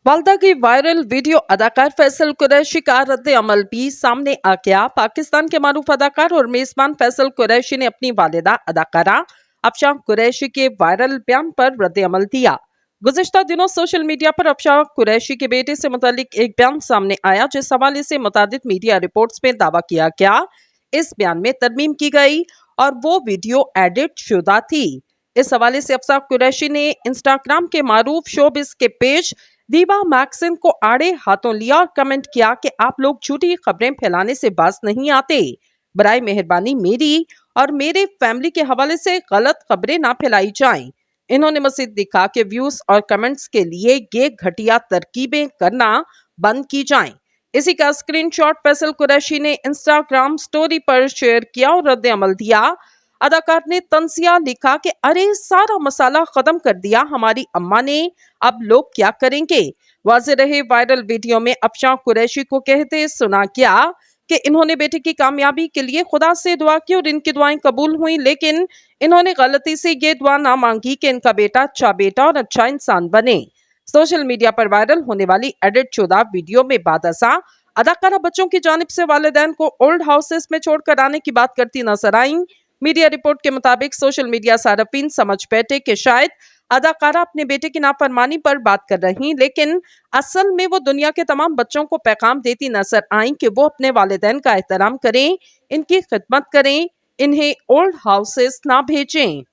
वालदा की viral video अदाकार फैसल कुरैशी का रद्द अमल भी सामने आ गया। पाकिस्तान के मारूफ अदाकार और मेजबान फैसल कुरैशी ने अपनी वालिदा अदाकारा अफशां कुरैशी के वायरल बयान पर रद्द अमल दिया। गुज़िश्ता दिनों सोशल मीडिया पर अफशां कुरैशी के बेटे से मुतालिक एक बयान सामने आया, जिस हवाले से मुतादिद मीडिया रिपोर्ट्स में दावा किया गया इस बयान में तरमीम की गई और वो वीडियो एडिट शुदा थी। इस हवाले से अफशां कुरैशी ने इंस्टाग्राम के मारूफ शोबिस के पेज दीवा मैगज़ीन को आड़े हाथों लिया और कमेंट किया कि आप लोग झूठी खबरें फैलाने से बाज नहीं आते। बराए मेहरबानी मेरी और मेरे फैमिली के हवाले से गलत खबरें ना फैलाई जाएं। इन्होंने मज़ीद लिखा कि व्यूज और कमेंट्स के लिए ये घटिया तरकीबें करना बंद की जाएं। इसी का स्क्रीनशॉट फैसल कुरैशी ने इंस्टाग्राम स्टोरी पर शेयर किया और रद्द अमल दिया। अदाकार ने तंजिया लिखा कि अरे सारा मसाला खत्म कर दिया हमारी अम्मा ने, अब लोग क्या करेंगे। वाज़ेह रहे वायरल वीडियो में अफशां कुरैशी को कहते सुना गया कि इन्होंने बेटे की कामयाबी के लिए खुदा से दुआ की और इनकी दुआएं कबूल हुई, लेकिन इन्होंने गलती से ये दुआ ना मांगी कि इनका बेटा और अच्छा इंसान बने। सोशल मीडिया पर वायरल होने वाली एडिट शुदा वीडियो में बादशा अदाकारा बच्चों की जानिब से वालिदैन को ओल्ड हाउसेस में छोड़कर आने की बात करती नजर आईं। मीडिया रिपोर्ट के मुताबिक सोशल मीडिया सारफीन समझ बैठे कि शायद अदाकारा अपने बेटे की नाफरमानी पर बात कर रही, लेकिन असल में वो दुनिया के तमाम बच्चों को पैगाम देती नजर आईं कि वो अपने वालिदैन का एहतराम करें, इनकी खिदमत करें, इन्हें ओल्ड हाउसेस ना भेजें।